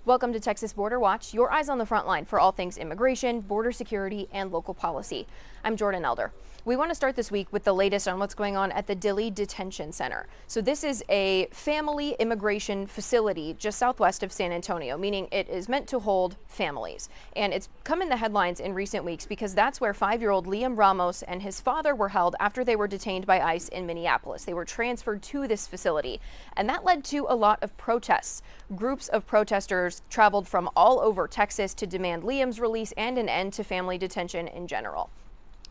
Welcome to Texas Border Watch, your eyes on the front line for all things immigration, border security, and local policy. I'm Jordan Elder. We want to start this week with the latest on what's going on at the Dilley Detention Center. So this is a family immigration facility just southwest of San Antonio, meaning it is meant to hold families. And it's come in the headlines in recent weeks because that's where 5-year-old Liam Ramos and his father were held after they were detained by ICE in Minneapolis. They were transferred to this facility, and that led to a lot of protests. Groups of protesters traveled from all over Texas to demand Liam's release and an end to family detention in general.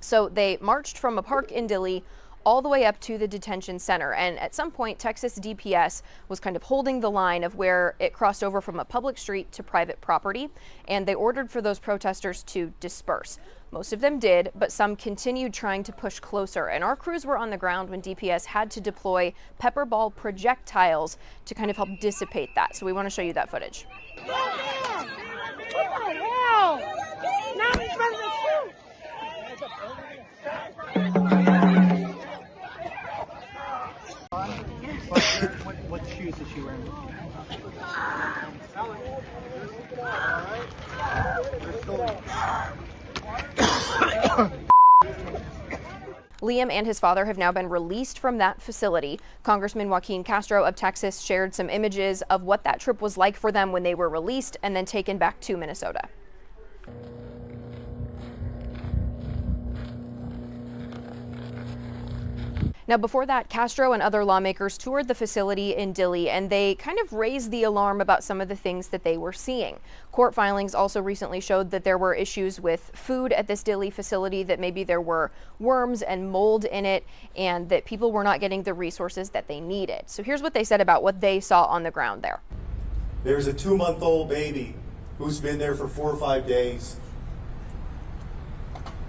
So they marched from a park in Dilley all the way up to the detention center. And at some point, Texas DPS was kind of holding the line of where it crossed over from a public street to private property. And they ordered for those protesters to disperse. Most of them did, but some continued trying to push closer. And our crews were on the ground when DPS had to deploy pepper ball projectiles to kind of help dissipate that. So we want to show you that footage. What the hell? Now he's ready to shoot. What shoes is she wearing? Liam and his father have now been released from that facility. Congressman Joaquin Castro of Texas shared some images of what that trip was like for them when they were released and then taken back to Minnesota. Now, before that, Castro and other lawmakers toured the facility in Dilley, and they kind of raised the alarm about some of the things that they were seeing. Court filings also recently showed that there were issues with food at this Dilley facility, that maybe there were worms and mold in it, and that people were not getting the resources that they needed. So here's what they said about what they saw on the ground there. There's a 2-month-old baby who's been there for 4 or 5 days.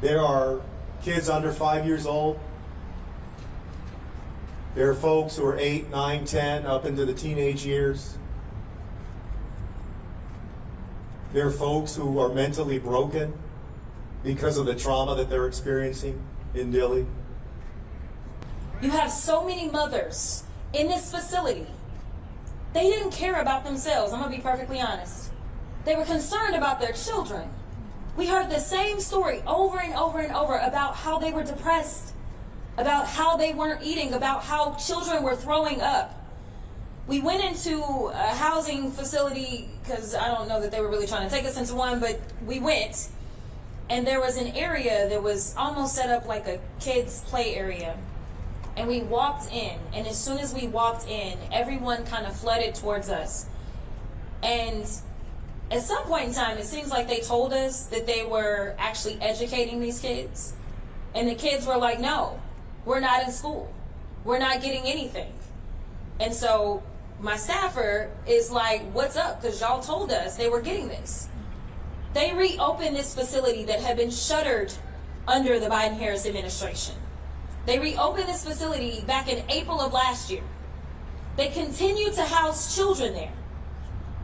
There are kids under 5 years old. There are folks who are 8, 9, 10, up into the teenage years. There are folks who are mentally broken because of the trauma that they're experiencing in Dilley. You have so many mothers in this facility. They didn't care about themselves, I'm gonna be perfectly honest. They were concerned about their children. We heard the same story over and over and over about how they were depressed, about how they weren't eating, about how children were throwing up. We went into a housing facility, because I don't know that they were really trying to take us into one, but we went, and there was an area that was almost set up like a kids' play area. And we walked in, and as soon as we walked in, everyone kind of flooded towards us. And at some point in time, it seems like they told us that they were actually educating these kids. And the kids were like, no, we're not in school. We're not getting anything. And so my staffer is like, what's up? Because y'all told us they were getting this. They reopened this facility that had been shuttered under the Biden-Harris administration. They reopened this facility back in April of last year. They continue to house children there.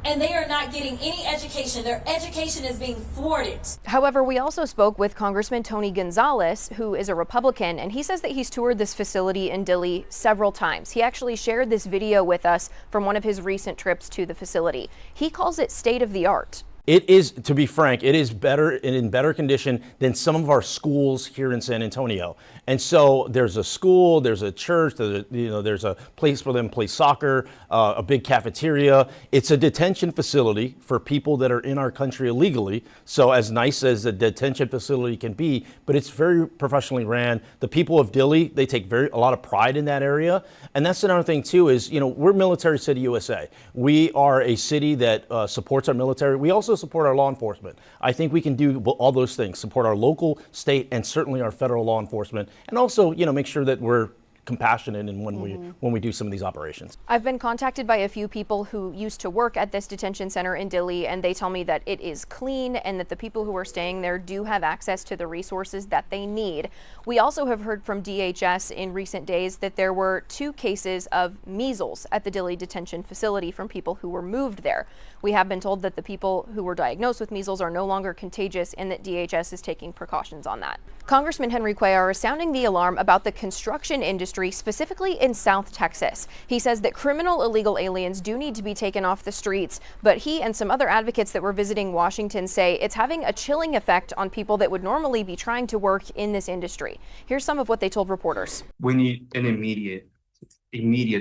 And they are not getting any education. Their education is being thwarted. However, we also spoke with Congressman Tony Gonzalez, who is a Republican, and he says that he's toured this facility in Dilley several times. He actually shared this video with us from one of his recent trips to the facility. He calls it state of the art. It is, to be frank, it is better and in better condition than some of our schools here in San Antonio. And so there's a school, there's a church, there's a place for them to play soccer, a big cafeteria. It's a detention facility for people that are in our country illegally. So as nice as a detention facility can be, but it's very professionally ran. The people of Dilley, they take a lot of pride in that area. And that's another thing too is, we're Military City USA. We are a city that supports our military. We also support our law enforcement. I think we can do all those things, support our local, state, and certainly our federal law enforcement, and also, make sure that we're compassionate in when we do some of these operations. I've been contacted by a few people who used to work at this detention center in Dilley, and they tell me that it is clean and that the people who are staying there do have access to the resources that they need. We also have heard from DHS in recent days that there were 2 cases of measles at the Dilley detention facility from people who were moved there. We have been told that the people who were diagnosed with measles are no longer contagious and that DHS is taking precautions on that. Congressman Henry Cuellar is sounding the alarm about the construction industry industry, specifically in South Texas. He says that criminal illegal aliens do need to be taken off the streets, but he and some other advocates that were visiting Washington say it's having a chilling effect on people that would normally be trying to work in this industry. Here's some of what they told reporters. We need an immediate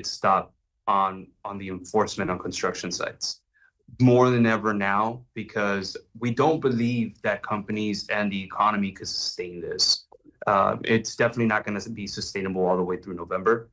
stop on the enforcement on construction sites. More than ever now, because we don't believe that companies and the economy could sustain this. It's definitely not going to be sustainable all the way through November.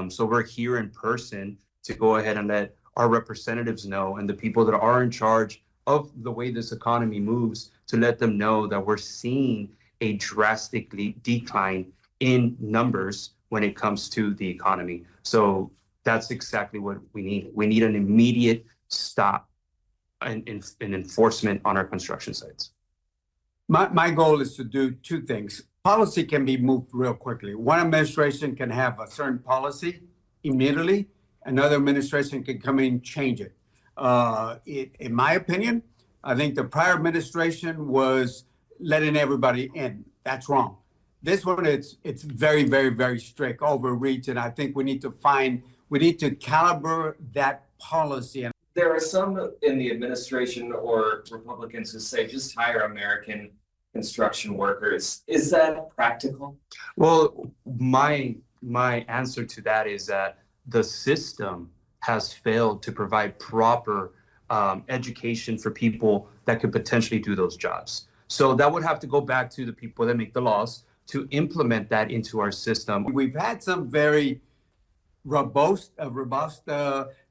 So we're here in person to go ahead and let our representatives know, and the people that are in charge of the way this economy moves, to let them know that we're seeing a drastically decline in numbers when it comes to the economy. So that's exactly what we need. We need an immediate stop and enforcement on our construction sites. My goal is to do two things. Policy can be moved real quickly. One administration can have a certain policy immediately. Another administration can come in and change it. In my opinion, I think the prior administration was letting everybody in. That's wrong. This one, it's very, very, very strict, overreach, and I think we need to calibrate that policy. There are some in the administration or Republicans who say just hire American construction workers. Is that practical? Well, my answer to that is that the system has failed to provide proper education for people that could potentially do those jobs. So that would have to go back to the people that make the laws to implement that into our system. We've had some very robust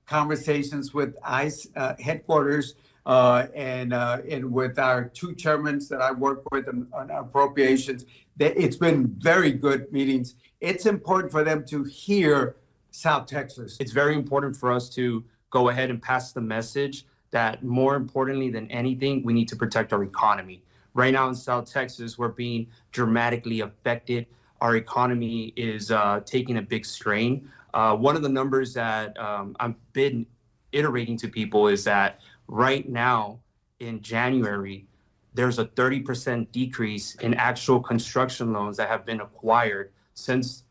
conversations with ICE headquarters and with our two chairmen that I work with on appropriations. It's been very good meetings. It's important for them to hear South Texas. It's very important for us to go ahead and pass the message that, more importantly than anything, we need to protect our economy. Right now in South Texas, we're being dramatically affected. Our economy is taking a big strain. One of the numbers that I've been iterating to people is that right now in January, there's a 30% decrease in actual construction loans that have been acquired since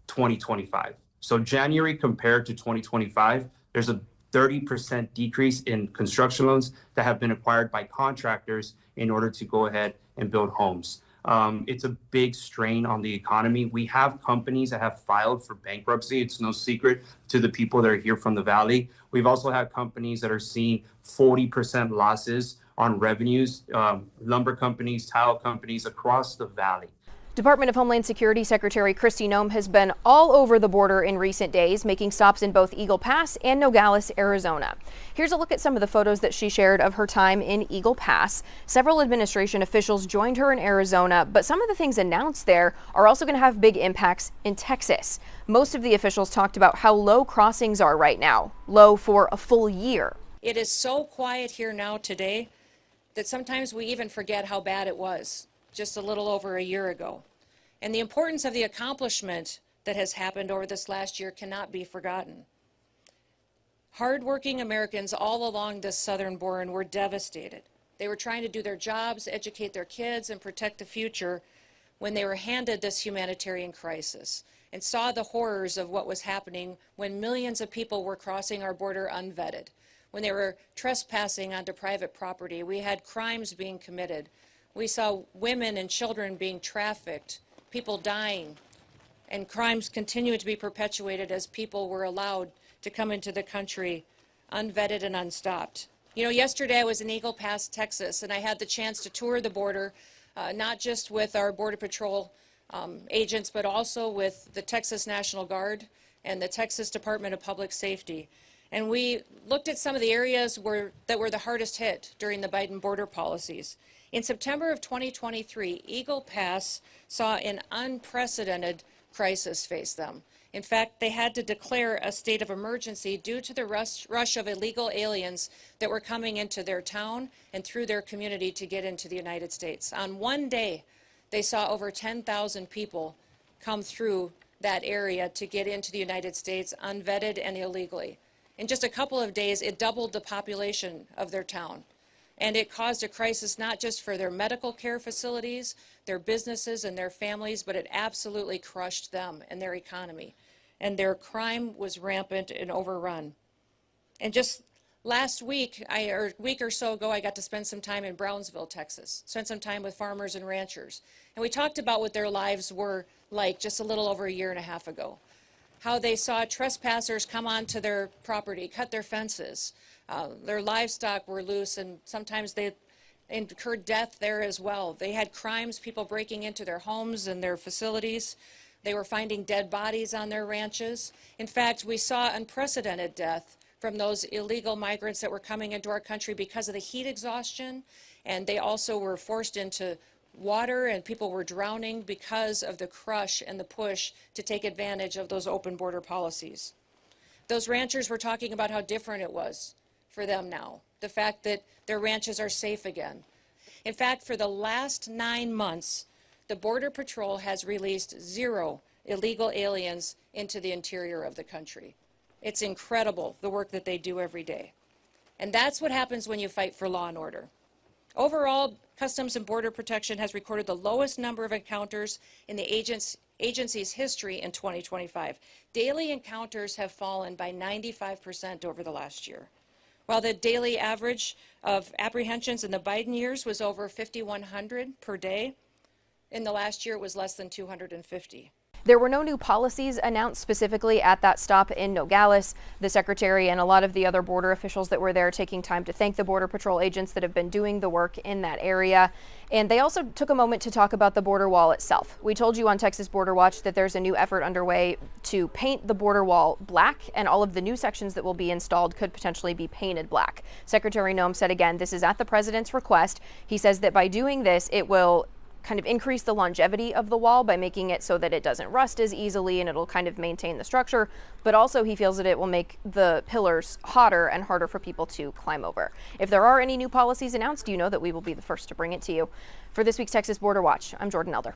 2025. So January compared to 2025, there's a 30% decrease in construction loans that have been acquired by contractors in order to go ahead and build homes. It's a big strain on the economy. We have companies that have filed for bankruptcy. It's no secret to the people that are here from the Valley. We've also had companies that are seeing 40% losses on revenues, lumber companies, tile companies across the Valley. Department of Homeland Security Secretary Kristi Noem has been all over the border in recent days, making stops in both Eagle Pass and Nogales, Arizona. Here's a look at some of the photos that she shared of her time in Eagle Pass. Several administration officials joined her in Arizona, but some of the things announced there are also going to have big impacts in Texas. Most of the officials talked about how low crossings are right now, low for a full year. It is so quiet here now today that sometimes we even forget how bad it was just a little over a year ago. And the importance of the accomplishment that has happened over this last year cannot be forgotten. Hardworking Americans all along this southern border were devastated. They were trying to do their jobs, educate their kids, and protect the future when they were handed this humanitarian crisis and saw the horrors of what was happening when millions of people were crossing our border unvetted, when they were trespassing onto private property. We had crimes being committed. We saw women and children being trafficked, people dying, and crimes continue to be perpetuated as people were allowed to come into the country unvetted and unstopped. You know, yesterday I was in Eagle Pass, Texas, and I had the chance to tour the border, not just with our Border Patrol agents, but also with the Texas National Guard and the Texas Department of Public Safety. And we looked at some of the areas that were the hardest hit during the Biden border policies. In September of 2023, Eagle Pass saw an unprecedented crisis face them. In fact, they had to declare a state of emergency due to the rush of illegal aliens that were coming into their town and through their community to get into the United States. On one day, they saw over 10,000 people come through that area to get into the United States unvetted and illegally. In just a couple of days, it doubled the population of their town. And it caused a crisis not just for their medical care facilities, their businesses and their families, but it absolutely crushed them and their economy. And their crime was rampant and overrun. And just last week, or a week or so ago, I got to spend some time in Brownsville, Texas, spent some time with farmers and ranchers. And we talked about what their lives were like just a little over a year and a half ago. How they saw trespassers come onto their property, cut their fences. Their livestock were loose, and sometimes they incurred death there as well. They had crimes, people breaking into their homes and their facilities. They were finding dead bodies on their ranches. In fact, we saw unprecedented death from those illegal migrants that were coming into our country because of the heat exhaustion, and they also were forced into water, and people were drowning because of the crush and the push to take advantage of those open border policies. Those ranchers were talking about how different it was for them now, the fact that their ranches are safe again. In fact, for the last 9 months, the Border Patrol has released 0 illegal aliens into the interior of the country. It's incredible, the work that they do every day. And that's what happens when you fight for law and order. Overall, Customs and Border Protection has recorded the lowest number of encounters in the agency's history in 2025. Daily encounters have fallen by 95% over the last year. While the daily average of apprehensions in the Biden years was over 5,100 per day, in the last year it was less than 250. There were no new policies announced specifically at that stop in Nogales. The secretary and a lot of the other border officials that were there taking time to thank the Border Patrol agents that have been doing the work in that area. And they also took a moment to talk about the border wall itself. We told you on Texas Border Watch that there's a new effort underway to paint the border wall black, and all of the new sections that will be installed could potentially be painted black. Secretary Noem said again, this is at the president's request. He says that by doing this, it will kind of increase the longevity of the wall by making it so that it doesn't rust as easily, and it'll kind of maintain the structure. But also he feels that it will make the pillars hotter and harder for people to climb over. If there are any new policies announced, you know that we will be the first to bring it to you. For this week's Texas Border Watch, I'm Jordan Elder.